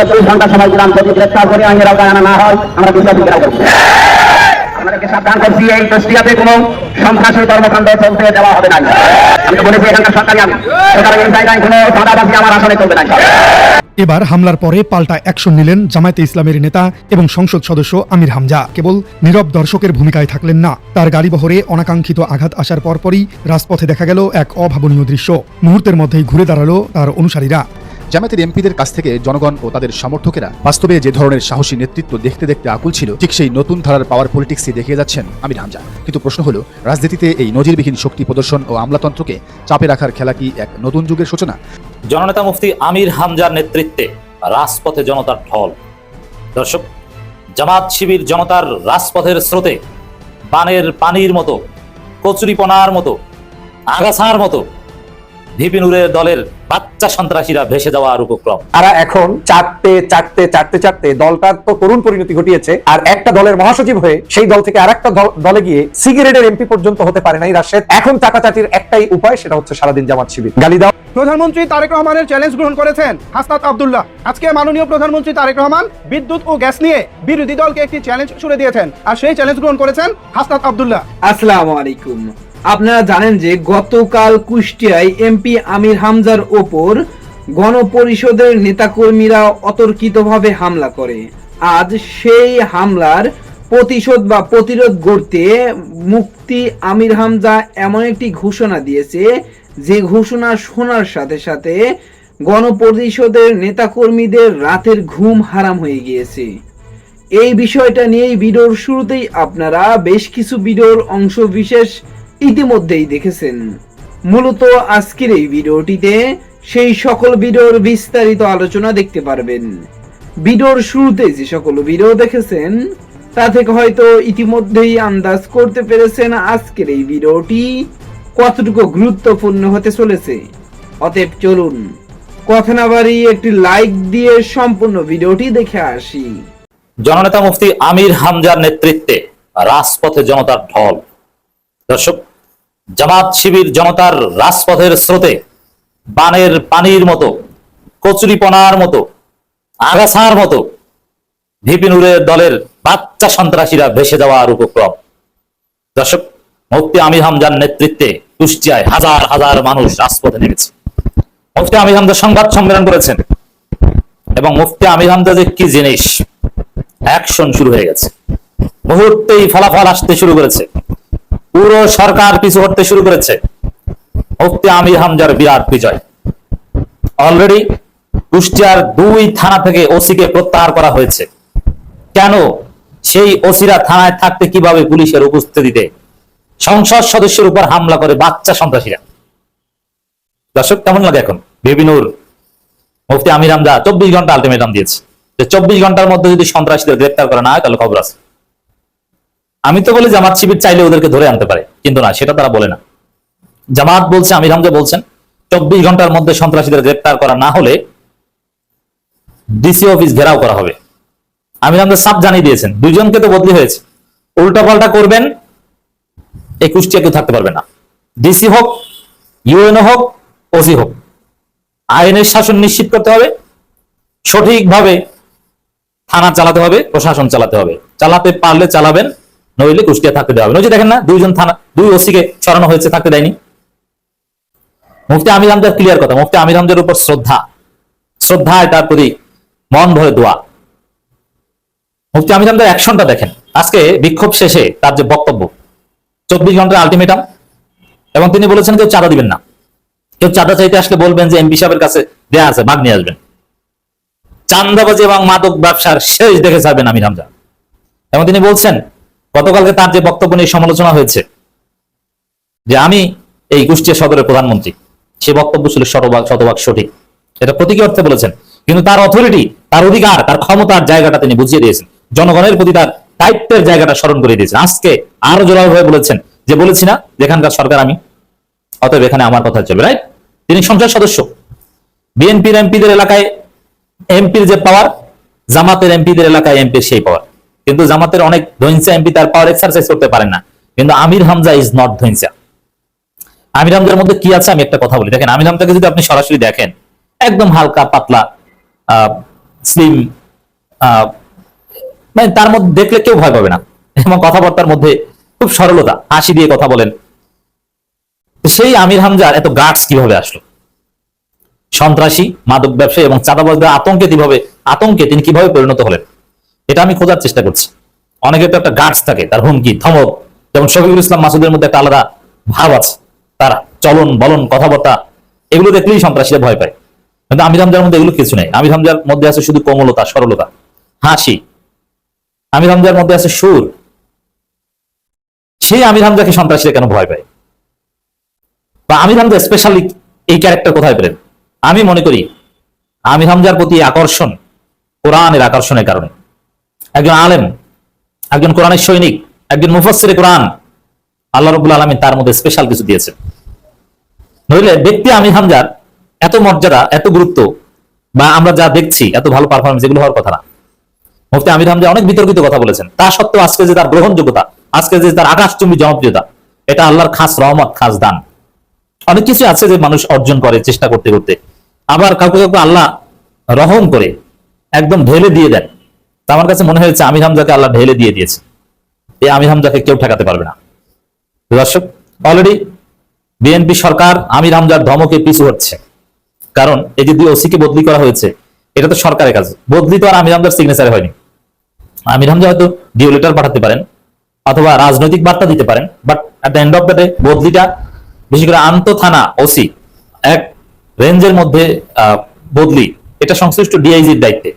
চব্বিশ ঘন্টা সময় দিলাম, যদি গ্রেফতার করে আইনের আওতায় আনা না হয় আমরা বিচার বিক্রয় করব। আমাদেরকে সাবধান করছি, এই কুষ্টিয়াতে কোনো সন্ত্রাসী কর্মকাণ্ড চলতে দেওয়া হবে না। আমি তো বলেছি এখানকার সরকারি আমি সুতরাং এই জায়গায় কোনো চাঁদাবাজি আমার আসনে চলবে না। এবার হামলার পরে পাল্টা অ্যাকশন নিলেন জামায়াতে ইসলামের নেতা এবং সংসদ সদস্য আমির হামজা। কেবল নীরব দর্শকের ভূমিকায় থাকলেন না, তার গাড়িবহরে অনাকাঙ্ক্ষিত আঘাত আসার পরপরই রাজপথে দেখা গেল এক অভাবনীয় দৃশ্য। মুহূর্তের মধ্যেই ঘুরে দাঁড়ালো তার অনুসারীরা। জামায়াতের এমপিদের কাছ থেকে জনগণ ও তাদের সমর্থকেরা বাস্তবে যে ধরনের সাহসী নেতৃত্ব দেখতে দেখতে আকুল ছিল, ঠিক সেই নতুন ধারার পাওয়ার পলিটিক্সই দেখিয়ে যাচ্ছেন আমির হামজা। কিন্তু প্রশ্ন হলো, রাজনীতিতে এই নজিরবিহীন শক্তি প্রদর্শন ও আমলাতন্ত্রকে চাপে রাখার খেলা কি এক নতুন যুগের সূচনা? জননেতা মুফতি আমির হামজার নেতৃত্বে রাজপথে জনতার ঢল। দর্শক, জামাত শিবির জনতার রাজপথের স্রোতে বানের পানির মতো, কচুরিপনার মতো, আগাছার মতো ভিপি নূরের দলের বাচ্চা সন্ত্রাসীরা ভেসে যাওয়ার উপক্রম। তারা এখন চাটতে দলটার তো করুণ পরিণতি ঘটিয়েছে, আর একটা দলের মহাসচিব হয়ে সেই দল থেকে আরেকটা দলে গিয়ে সিগারেটের এমপি পর্যন্ত হতে পারে নাই রাশেদ। এখন চাটাচাটির একটাই উপায়, সেটা হচ্ছে সারাদিন জামাত শিবির গালি দাও। প্রধানমন্ত্রী তারেক রহমানের চ্যালেঞ্জ গ্রহণ করেছেন হাসনাত আব্দুল্লাহ। আজকে মাননীয় প্রধানমন্ত্রী তারেক রহমান বিদ্যুৎ ও গ্যাস নিয়ে বিরোধী দলকে একটি চ্যালেঞ্জ ছুড়ে দিয়েছেন, আর সেই চ্যালেঞ্জ গ্রহণ করেছেন হাসনাত আব্দুল্লাহ। আসসালামু আলাইকুম। আপনারা জানেন যে গতকাল কুষ্টিয়ায় এমপি আমির হামজার ওপর গণপরিষদের নেতাকর্মীরা অতর্কিতভাবে হামলা করে। আজ সেই হামলার প্রতিশোধ বা প্রতিরোধ গড়তে মুফতি আমির হামজা এমন একটি ঘোষণা দিয়েছে, যে ঘোষণা শোনার সাথে সাথে গণপরিষদের নেতাকর্মীদের রাতের ঘুম হারাম হয়ে গিয়েছে। এই বিষয়টা নিয়েই ভিডিওর শুরুতেই আপনারা বেশ কিছু ভিডিওর অংশ বিশেষ ইতিমধ্যেই দেখেছেন। মূলত আজকের এই ভিডিওটিতে সেই সকল ভিডিওর বিস্তারিত আলোচনা দেখতে পারবেন। ভিডিওর শুরুতে যে সকল ভিডিও দেখেছেন তা থেকে হয়তো ইতিমধ্যেই আন্দাজ করতে পেরেছেন আজকের এই ভিডিওটি কতটুকু গুরুত্বপূর্ণ হতে চলেছে। অতএব চলুন কথা না বাড়িয়ে একটি লাইক দিয়ে সম্পূর্ণ ভিডিওটি দেখে আসি। জননেতা মুফতি আমির হামজার নেতৃত্বে রাজপথে জনতার ঢল। দর্শক, জামাত শিবির জনতার রাজপথের স্রোতে বানের পানির মতো, কচুরিপনার মতো, আগাছার মতো ভিপি নূরের দলের বাচ্চা সন্ত্রাসীরা ভেসে যাওয়ার উপক্রম। দর্শক, মুফতি আমির হামজার নেতৃত্বে কুষ্টিয়ায় হাজার হাজার মানুষ রাজপথে নেমেছে। মুফতি আমির হামজা সংবাদ সম্মেলন করেছেন এবং মুফতি আমির হামজা যে কি জিনিস, অ্যাকশন শুরু হয়ে গেছে। মুহূর্তেই ফলাফল আসতে শুরু করেছে, পুরো সরকার পিছু হটতে শুরু করেছে। মুফতি আমির হামজার বিরাট বিজয়। অলরেডি কুষ্টিয়ার 2 থানা থেকে ওসিকে প্রত্যাহার করা হয়েছে। কেন? সেই ওসিরা থানায় থাকতে কিভাবে পুলিশের উপস্থিতিতে সংসদ সদস্যের উপর হামলা করে বাচ্চা সন্ত্রাসীরা। দর্শক, কেমন লাগে এখন? ভিপি নূর মুফতি আমির হামজা 24 ঘন্টা আলটিমেটাম দিয়েছে যে 24 ঘন্টার মধ্যে যদি সন্ত্রাসীদের গ্রেফতার করা না হয় তাহলে খবর আছে। আমি তো বলি জামাত শিবির চাইলে ওদেরকে ধরে আনতে পারে, কিন্তু না, সেটা তারা বলে না। জামাত বলছে, আমির হামজা বলছেন 24 ঘন্টার মধ্যে সন্ত্রাসীদের গ্রেফতার করা না হলে ডিসি অফিস ঘেরাও করা হবে। আমির হামজা সাফ জানিয়ে দিয়েছেন, 2 জনকে তো বদলি হয়েছে, উল্টাপাল্টা করবেন এই কুষ্টিয়া কেউ থাকতে পারবে না। ডিসি হোক, ইউএনও হোক, ওসি হোক, আইনের শাসন নিশ্চিত করতে হবে, সঠিকভাবে থানা চালাতে হবে, প্রশাসন চালাতে হবে। চালাতে পারলে চালাবেন, নইলে কুষ্টিয়া থাকতে দেওয়া হবে। নইলে দেখেন না, 2 জন থানা 2 ওসিকে সরানো হয়েছে, থাকতে দেয়নি। মুফতি আমির হামজার ক্লিয়ার কথা, মুফতি আমির হামজার উপর শ্রদ্ধা, তার প্রতি মন ভরে দোয়া। মুফতি আমির হামজার অ্যাকশনটা দেখেন। আজকে বিক্ষোভ শেষে তার যে বক্তব্য, 24 ঘন্টার আলটিমেটাম, এবং তিনি বলেছেন কেউ চাঁদা দিবেন না, কেউ চাঁদা চাইতে আসলে বলবেন যে এমপি সাহেবের কাছে দেয়া আছে, ভাগ নিয়ে আসবেন। চাঁদাবাজি এবং মাদক ব্যবসার শেষ দেখে যাবেন আমির হামজা। এবং তিনি বলছেন, গতকালকে তার যে বক্তব্য নিয়ে সমালোচনা হয়েছে যে আমি এই কুষ্টিয়া সদরের প্রধানমন্ত্রী, সে বক্তব্য ছিল শতভাগ সঠিক, এটা প্রতীকী অর্থে বলেছেন। কিন্তু তার অথরিটি, তার অধিকার, তার ক্ষমতার জায়গাটা তিনি বুঝিয়ে দিয়েছেন, জনগণের প্রতি তার দায়িত্বের জায়গাটা স্মরণ করে দিয়েছেন। আজকে আরো জোরালোভাবে বলেছেন যে বলেছি না যেখানকার সরকার আমি, অতএব এখানে আমার কথা চলবে, রাইট? তিনি সংসদ সদস্য। বিএনপির এমপিদের এলাকায় এমপির যে পাওয়ার, জামাতের এমপিদের এলাকায় এমপির সেই পাওয়ার। কিন্তু জামাতের অনেক ধৈর্য এমপি তার পাওয়ার এক্সারসাইজ করতে পারেন না, কিন্তু আমির হামজা ইজ নট ধৈর্য। আমির হামজার মধ্যে কি আছে আমি একটা কথা বলি, দেখেন আমির হামজাকে যদি আপনি সরাসরি দেখেন, একদম হালকা পাতলা স্লিম, মানে তার মধ্যে দেখলে কেউ ভয় পাবে না, এবং কথাবার্তার মধ্যে খুব সরলতা, হাসি দিয়ে কথা বলেন। সেই আমির হামজার এত গার্ডস কিভাবে আসলো? সন্ত্রাসী, মাদক ব্যবসায়ী এবং চাঁদাবাজদের আতঙ্কে তিনি কিভাবে পরিণত হলেন, এটা আমি খোঁজার চেষ্টা করছি। অনেকের তো একটা গার্ডস থাকে, তার হুমকি ধমক, যেমন শফিকুল ইসলাম মাসুদের মধ্যে একটা আলাদা ভাব আছে, তার চলন বলন কথাবার্তা এগুলো দেখলেই সন্ত্রাসীরা ভয় পায়। কিন্তু আমির হামজার মধ্যে এগুলো কিছু নেই। আমির হামজার মধ্যে আছে শুধু কোমলতা, সরলতা, হাসি। আমির হামজার মধ্যে আছে সুর। সেই আমির হামজাকে সন্ত্রাসীরা কেন ভয় পায়? বা আমির হামজা স্পেশালি এই ক্যারেক্টার কোথায় পেলেন? আমি মনে করি আমির হামজার প্রতি আকর্ষণ কোরআনের আকর্ষণের কারণে। একজন আলেম, একজন কোরআনের সৈনিক, একজন মুফাসসিরে কোরআন, আল্লাহ রাব্বুল আলামিন তার মধ্যে স্পেশাল কিছু দিয়েছেন। নইলে ব্যক্তি আমির হামজার এত মর্যাদা, এত গুরুত্ব, বা আমরা যা দেখছি এত ভালো পারফরমেন্স, এগুলো হওয়ার কথা না। মুফতি আমির হামজা অনেক বিতর্কিত কথা বলেছেন, তা সত্ত্বেও আজকে যে তার গ্রহণযোগ্যতা, আজকে যে তার আকাশচুম্বী জনপ্রিয়তা, এটা আল্লাহর খাস রহমত, খাস দান। অনেক কিছু আছে যে মানুষ অর্জন করে চেষ্টা করতে করতে, আবার কাউকে কাউকে আল্লাহ রহম করে একদম ঢেলে দিয়ে দেন। তা আমার কাছে মনে হয়েছে আমির হামজাকে আল্লাহ ঢেলে দিয়ে দিয়েছে। এই আমির হামজাকে কেউ ঠেকাতে পারবে না। দর্শক, অলরেডি বিএনপি সরকার আমির হামজার ধমকে পিছু হচ্ছে। কারণ এই যে 2 ওসিকে বদলি করা হয়েছে, এটা তো সরকারের কাজ। বদলি তো আর আমির হামজার সিগনেচারে হয়নি। আমির হামজা হয়তো ডিও লেটার পাঠাতে পারেন অথবা রাজনৈতিক বার্তা দিতে পারেন, but at the end of the day বদলিটা, বিশেষ করে আন্ত থানা ওসি এক রেঞ্জের মধ্যে বদলি, এটা সংশ্লিষ্ট ডিআইজির দায়িত্বে।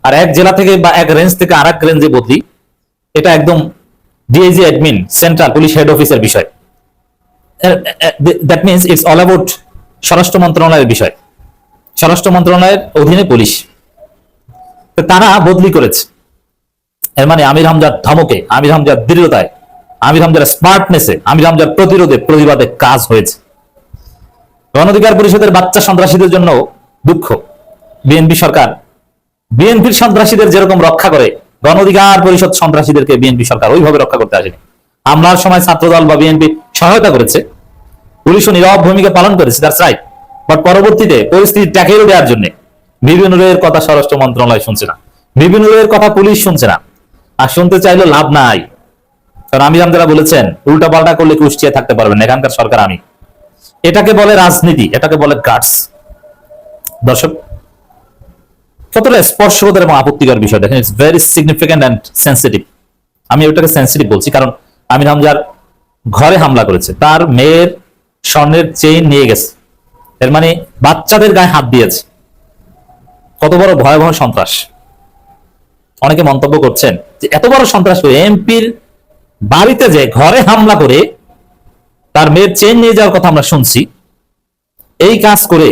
আর এক জেলা থেকে বা এক রেঞ্জ থেকে আর এক রেঞ্জে বদলি, এটা একদম DIG admin, central police head অফিসের বিষয়। That means it's all about স্বরাষ্ট্র মন্ত্রণালয়ের বিষয়। স্বরাষ্ট্র মন্ত্রণালয়ের অধীনে পুলিশ, তারা বদলি করেছে। এর মানে আমির হামজার ধমকে, আমির হামজার দৃঢ়তায়, আমির হামজার স্মার্টনেসে, আমির হামজার প্রতিবাদে কাজ হয়েছে। গণ অধিকার পরিষদের বাচ্চা সন্ত্রাসীদের জন্য দুঃখ। বিএনপি সরকার বিএনপির সন্ত্রাসীদের যেরকম রক্ষা করে, গণ অধিকার পরিষদ সন্ত্রাসীদেরকে বিএনপি সরকার ওইভাবে রক্ষা করতে আসেনি। হামলার সময় ছাত্রদল বা বিএনপি সহায়তা করেছে, পুলিশও নীরব ভূমিকা পালন করেছে, দ্যাটস রাইট। বাট পরবর্তীতে পরিস্থিতি ট্যাকেল দেওয়ার জন্য বিপিনুরের কথা স্বরাষ্ট্র মন্ত্রণালয় শুনছে না, বিপিনুরের কথা পুলিশ শুনছে না, আর শুনতে চাইলে লাভ নাই। কারণ আমির হামজা বলেছেন উল্টা পাল্টা করলে কুষ্টিয়া থাকতে পারবেন, এখানকার সরকার আমি। এটাকে বলে রাজনীতি, এটাকে বলে গার্ডস। দর্শক, কতটা স্পর্শকর এবং আপত্তিকর বিষয় দেখেন। It's very significant and sensitive. আমি ওটাকে সেন্সিটিভ বলছি কারণ আমির হামজার ঘরে হামলা করেছে, তার মেয়ের স্বর্ণের চেইন নিয়ে গেছে, এর মানে বাচ্চাদের গায়ে হাত দিয়েছে। কত বড় ভয়াবহ সন্ত্রাস। অনেকে মন্তব্য করছেন যে এত বড় সন্ত্রাস করে এমপির বাড়িতে যে ঘরে হামলা করে তার মেয়ের চেইন নিয়ে যাওয়ার কথা আমরা শুনছি, এই কাজ করে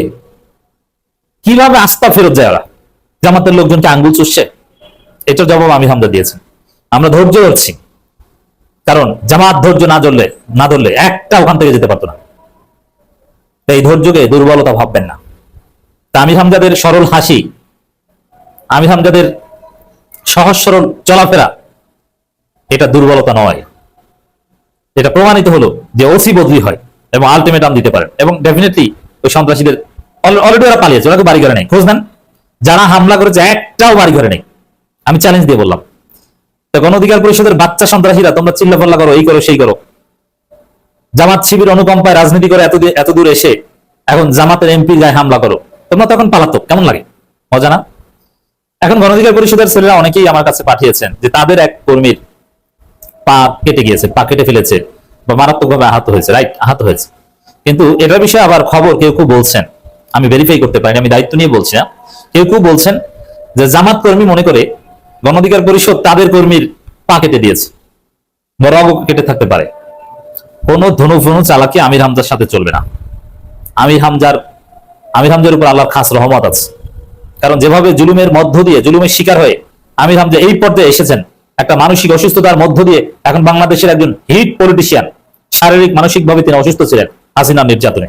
কিভাবে আস্থা ফেরত যায় ওরা? জামাতের লোকজনকে আঙ্গুল চুষছে? এটার জবাব আমির হামজা দিয়েছেন। আমরা ধৈর্য ধরছি, কারণ জামাত ধৈর্য না ধরলে একটা ওখান থেকে যেতে পারতো না। এই ধৈর্যকে দুর্বলতা ভাববেন না। তা আমির হামজাদের সরল হাসি, আমির হামজাদের সহজ সরল চলাফেরা, এটা দুর্বলতা নয়। এটা প্রমাণিত হলো যে ওসি বদলি হয় এবং আলটিমেটাম দিতে পারেন, এবং ডেফিনেটলি ওই সন্ত্রাসীদের অলরেডি ওরা পালিয়েছে, ওরা বাড়ি ঘরে নেই। খোঁজ নেন, যারা হামলা করেছে একটাও বাড়ি ঘরে নেই। আমি চ্যালেঞ্জ দিয়ে বললাম, তো গণ অধিকার পরিষদের বাচ্চা সন্ত্রাসীরা তোমরা চিল্লাপাল্লা করো, এই করো সেই করো, জামাত শিবির অনুকম্পায় রাজনীতি করে এত দূর এসে এখন জামাতের এমপির গায়ে হামলা করো, তোমরা তখন পালাতো, কেমন লাগে? মজা না? এখন গণ অধিকার পরিষদের ছেলেরা অনেকেই আমার কাছে পাঠিয়েছেন যে তাদের এক কর্মীর পা কেটে গিয়েছে, পা কেটে ফেলেছে বা মারাত্মকভাবে আহত হয়েছে। রাইট, আহত হয়েছে। কিন্তু এটার বিষয়ে আবার খবর কেউ বলছেন, আমি ভেরিফাই করতে পারিনি, আমি দায়িত্ব নিয়ে বলছি না, কেউ বলছেন যে জামাত কর্মী মনে করে গণ অধিকার পরিষদ তাদের কর্মীর পা কেটে দিয়েছে, বরং কেটে থাকতে পারে। কোন ধনুফনু চালাকি আমির হামজার সাথে চলবে না। আমির হামজার উপর আল্লাহর খাস রহমত আছে। কারণ যেভাবে জুলুমের মধ্য দিয়ে, জুলুমের শিকার হয়ে আমির হামজা এই পর্যায়ে এসেছেন, একটা মানসিক অসুস্থতার মধ্য দিয়ে এখন বাংলাদেশের একজন হিট পলিটিশিয়ান, শারীরিক মানসিকভাবে তিনি অসুস্থ ছিলেন হাসিনা নির্যাতনে,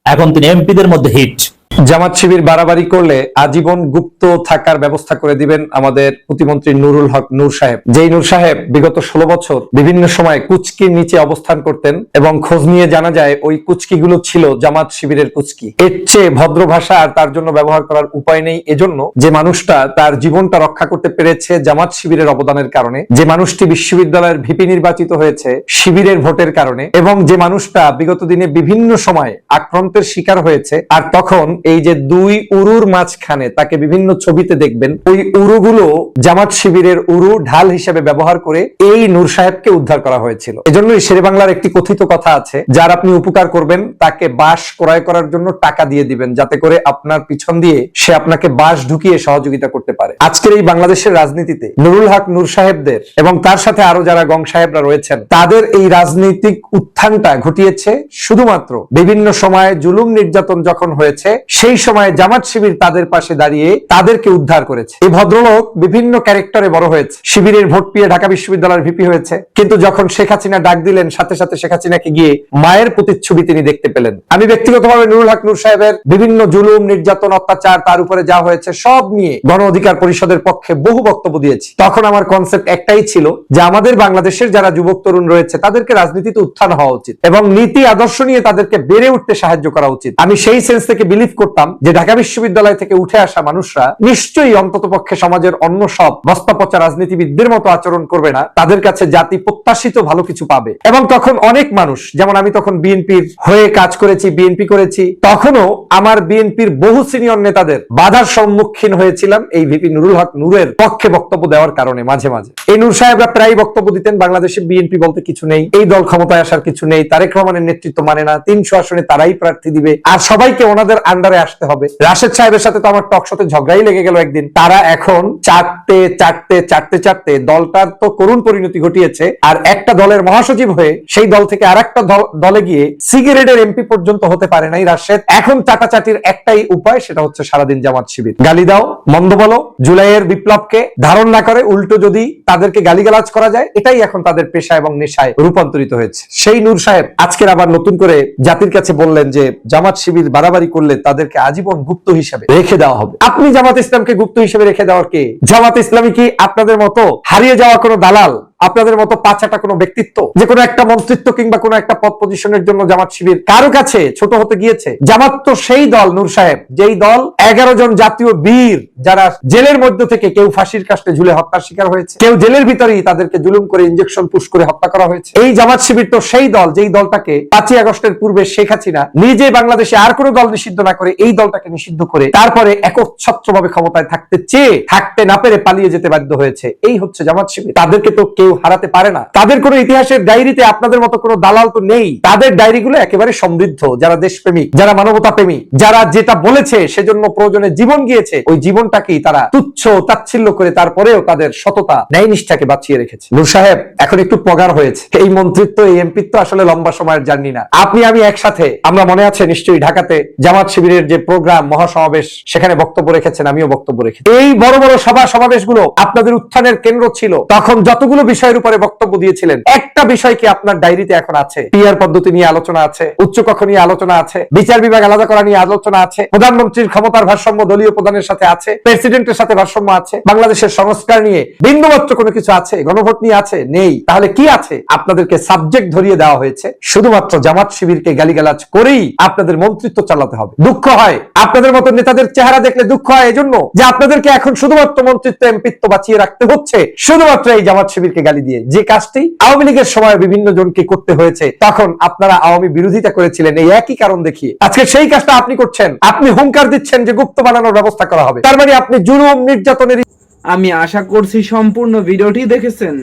এখন তিনি এমপিদের মধ্যে হিট, জামাত শিবির বাড়াবাড়ি করলে আজীবন গুপ্ত থাকার ব্যবস্থা করে দিবেন আমাদের প্রতিমন্ত্রী নুরুল হক নূর সাহেব। যেই নূর সাহেব বিগত 16 বছর বিভিন্ন সময় কুচকির নিচে অবস্থান করতেন এবং খোঁজ নিয়ে জানা যায় ওই কুচকিগুলো ছিল জামাত শিবিরের কুচকি। এর চেয়ে ভদ্র ভাষা আর তার জন্য ব্যবহার করার উপায় নেই, এজন্য যে মানুষটা তার জীবনটা রক্ষা করতে পেরেছে জামাত শিবিরের অবদানের কারণে, যে মানুষটি বিশ্ববিদ্যালয়ের ভিপি নির্বাচিত হয়েছে শিবিরের ভোটের কারণে, এবং যে মানুষটা বিগত দিনে বিভিন্ন সময় আক্রান্তের শিকার হয়েছে, আর তখন এই যে দুই উরুর মাঝখানে তাকে বিভিন্ন ছবিতে দেখবেন, ওই উরুগুলো জামাত শিবিরের উরু ঢাল হিসেবে ব্যবহার করে এই নূর সাহেবকে উদ্ধার করা হয়েছিল। এজন্যই শেরে বাংলার একটি কথিত কথা আছে, যার আপনি উপকার করবেন তাকে বাঁশ ক্রয় করার জন্য টাকা দিয়ে দিবেন, যাতে করে আপনার পিছন দিয়ে সে আপনাকে বাঁশ ঢুকিয়ে সহযোগিতা করতে পারে। আজকের এই বাংলাদেশের রাজনীতিতে নুরুল হক নূর সাহেবদের এবং তার সাথে আরো যারা গং সাহেবরা রয়েছেন তাদের এই রাজনৈতিক উত্থানটা ঘটিয়েছে শুধুমাত্র বিভিন্ন সময়ে জুলুম নির্যাতন যখন হয়েছে সেই সময় জামাত শিবির তাদের পাশে দাঁড়িয়ে তাদেরকে উদ্ধার করেছে। এই ভদ্রলোক বিভিন্ন ক্যারেক্টারে বড় হয়েছে, শিবিরের ভোট পেয়ে ঢাকা বিশ্ববিদ্যালয়ের ভিপি হয়েছে, কিন্তু যখন শেখ হাসিনা ডাক দিলেন সাথে সাথে শেখ হাসিনাকে গিয়ে মায়ের প্রতিচ্ছবি তিনি দেখতে পেলেন। আমি ব্যক্তিগতভাবে নুরুল হক নূর সাহেবের বিভিন্ন জুলুম নির্যাতন অত্যাচার তার উপরে যা হয়েছে সব নিয়ে গণ অধিকার পরিষদের পক্ষে বহু বক্তব্য দিয়েছি। তখন আমার কনসেপ্ট একটাই ছিল যে আমাদের বাংলাদেশের যারা যুবক তরুণ রয়েছে তাদেরকে রাজনীতিতে উত্থান হওয়া উচিত এবং নীতি আদর্শ নিয়ে তাদেরকে বেড়ে উঠতে সাহায্য করা উচিত। আমি সেই সেন্স থেকে বিলিভ করতাম যে ঢাকা বিশ্ববিদ্যালয় থেকে উঠে আসা মানুষরা নিশ্চয়ই অন্ততপক্ষে সমাজের অন্য সব বস্তাপচা রাজনীতিবিদদের মতো আচরণ করবে না, তাদের কাছে জাতি প্রত্যাশিত ভালো কিছু পাবে। এবং তখন অনেক মানুষ, যেমন আমি তখন বিএনপির হয়ে কাজ করেছি, বিএনপি করেছি, তখনও আমার বিএনপির বহু সিনিয়র নেতাদের বাধার সম্মুখীন হয়েছিলাম এই ভিপি নুরুল হক নূরের পক্ষে বক্তব্য দেওয়ার কারণে। মাঝে মাঝে এই নূর সাহেবরা প্রায় বক্তব্য দিতেন বাংলাদেশে বিএনপি বলতে কিছু নেই, এই দল ক্ষমতায় আসার কিছু নেই, তারেক রহমানের নেতৃত্ব মানে না, 300 আসনে তারাই প্রার্থী দিবে আর সবাইকে ওনাদের আন্ডারে আসতে হবে। রাশেদ সাহেবের সাথে তো আমার টক শোতে ঝগড়াই লেগে গেল একদিন। তারা এখন চারটে দলটার তো করুণ পরিণতি ঘটিয়েছে, আর একটা দলের মহাসচিব হয়ে সেই দল থেকে আর একটা দলে গিয়ে সিগারেটের এমপি পর্যন্ত হতে পারে নাই রাশেদ। এখন চাটাচাটির একটাই উপায়, সেটা হচ্ছে সারাদিন জামাত শিবির। গালি দাও, মন্দ বলো, জুলাইয়ের বিপ্লবকে ধারণ না করে উল্টো যদি তাদেরকে গালিগালাজ করা যায়, এটাই এখন তাদের পেশা এবং নেশায় রূপান্তরিত হয়েছে। সেই নূর সাহেব আজকের আবার নতুন করে জাতির কাছে বললেন যে জামাত শিবির বাড়াবাড়ি করলে তাদেরকে আজীবন গুপ্ত হিসেবে রেখে দেওয়া হবে। আপনি জামাত ইসলামকে গুপ্ত হিসেবে রেখে দেওয়ার কে? জামাত ইসলামী কি আপনাদের মতো হারিয়ে যাওয়া কোনো দালাল, আপনাদের মতো পাঁচাটা কোনো ব্যক্তিত্ব যে কোনো একটা মন্ত্রিত্ব কিংবা কোনো একটা পদ পজিশনের জন্য জামাত শিবির কারো কাছে ছোট হতে গিয়েছে? জামাত তো সেই দল নূর সাহেব, যেই দল 11 জন জাতীয় বীর যারা জেলের মধ্য থেকে কেউ ফাঁসির কাস্টে ঝুলে হত্যার শিকার হয়েছে, কেউ জেলের ভিতরেই তাদেরকে জুলুম করে ইনজেকশন পুশ করে হত্যা করা হয়েছে। এই জামাত শিবির তো সেই দল যেই দলটাকে 5ই আগস্টের পূর্বে শেখ হাসিনা নিজে বাংলাদেশে আর কোনো দল নিষিদ্ধ না করে এই দলটাকে নিষিদ্ধ করে তারপরে একচ্ছত্রভাবে ক্ষমতায় থাকতে চেয়ে থাকতে না পেরে পালিয়ে যেতে বাধ্য হয়েছে। এই হচ্ছে জামাত শিবির। তাদেরকে তো কেউ হারাতে পারে না। তাদের কোনো ইতিহাসের ডায়েরিতে আপনাদের মতো কোনো দালাল তো নেই। তাদের ডায়েরিগুলো একেবারে সমৃদ্ধ। যারা দেশপ্রেমিক, যারা মানবতা প্রেমী, যারা যেটা বলেছে সেজন্য প্রয়োজনে জীবন গিয়েছে, ওই জীবনটাকেই তারা তুচ্ছ তাচ্ছিল্য করে তারপরেও তাদের সততা ন্যায় নিষ্ঠাকে বাঁচিয়ে রেখেছে। নূর সাহেব এখন একটু পগার হয়েছে। এই মন্ত্রিত্ব, এই এমপিত্ব আসলে লম্বা সময়ের জার্নি না। আপনি আমি একসাথে, আমরা মনে আছে নিশ্চয়ই ঢাকাতে জামাত শিবিরের যে প্রোগ্রাম মহাসমাবেশ, সেখানে বক্তব্য রেখেছেন, আমিও বক্তব্য রেখেছি। এই বড় বড় সভা সমাবেশগুলো আপনাদের উত্থানের কেন্দ্র ছিল। তখন যতগুলো বিষয়ের উপরে বক্তব্য দিয়েছিলেন, একটা বিষয় কি আপনার ডায়েরিতে এখন আছে? পিআর পদ্ধতি নিয়ে আলোচনা আছে, উচ্চ কক্ষ নিয়ে আলোচনা আছে, বিচার বিভাগ আলাদা করা নিয়ে আলোচনা আছে, প্রধানমন্ত্রীর ক্ষমতার ভারসাম্য দলীয় প্রধানের সাথে আছে, প্রেসিডেন্টের সাথে ভারসাম্য আছে, বাংলাদেশের সংস্কার নিয়ে বিন্দুমাত্র কোনো কিছু আছে? গণভোট নিয়ে আছে? নেই। তাহলে কি আছে? আপনাদেরকে সাবজেক্ট ধরিয়ে দেওয়া হয়েছে, শুধুমাত্র জামাত শিবিরকে গালিগালাজ করেই আপনাদের মন্ত্রিত্ব চালাতে হবে। দুঃখ হয় আপনাদের মতো নেতাদের চেহারা দেখলে, দুঃখ হয় এজন্য যে আপনাদেরকে এখন শুধুমাত্র মন্ত্রিত্ব এমপিত্ব বাঁচিয়ে রাখতে হচ্ছে শুধুমাত্র এই জামাত শিবিরকে গালি দিয়ে। যে কাজটি আওয়ামী লীগের সময় বিভিন্ন জনকে করতে হয়েছে, তখন আপনারা আওয়ামী বিরোধিতা করেছিলেন এই একই কারণ দেখিয়ে। আজকে সেই কাজটা আপনি করছেন। আপনি হুঙ্কার দিচ্ছেন যে গুপ্ত বানানোর ব্যবস্থা করা হবে, তার মানে আপনি জুলুম নির্যাতনের। আমি আশা করছি সম্পূর্ণ ভিডিওটি দেখেছেন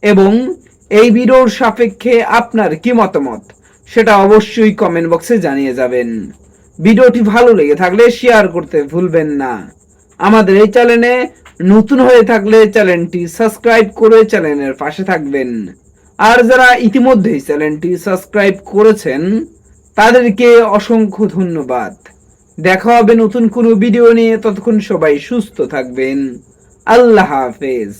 এবং এই ভিডিওর সাপেক্ষে আপনার কি মতামত সেটা অবশ্যই কমেন্ট বক্সে জানিয়ে যাবেন। ভিডিওটি ভালো লেগে থাকলে শেয়ার করতে ভুলবেন না। আমাদের এই চ্যানেলে নতুন হয়ে থাকলে চ্যানেলটি সাবস্ক্রাইব করে চ্যানেলের পাশে থাকবেন। আর যারা ইতিমধ্যেই চ্যানেলটি সাবস্ক্রাইব করেছেন তাদেরকে অসংখ্য ধন্যবাদ। দেখা হবে নতুন কোনো ভিডিও নিয়ে। ততক্ষণ সবাই সুস্থ থাকবেন। আল্লাহ হাফেজ।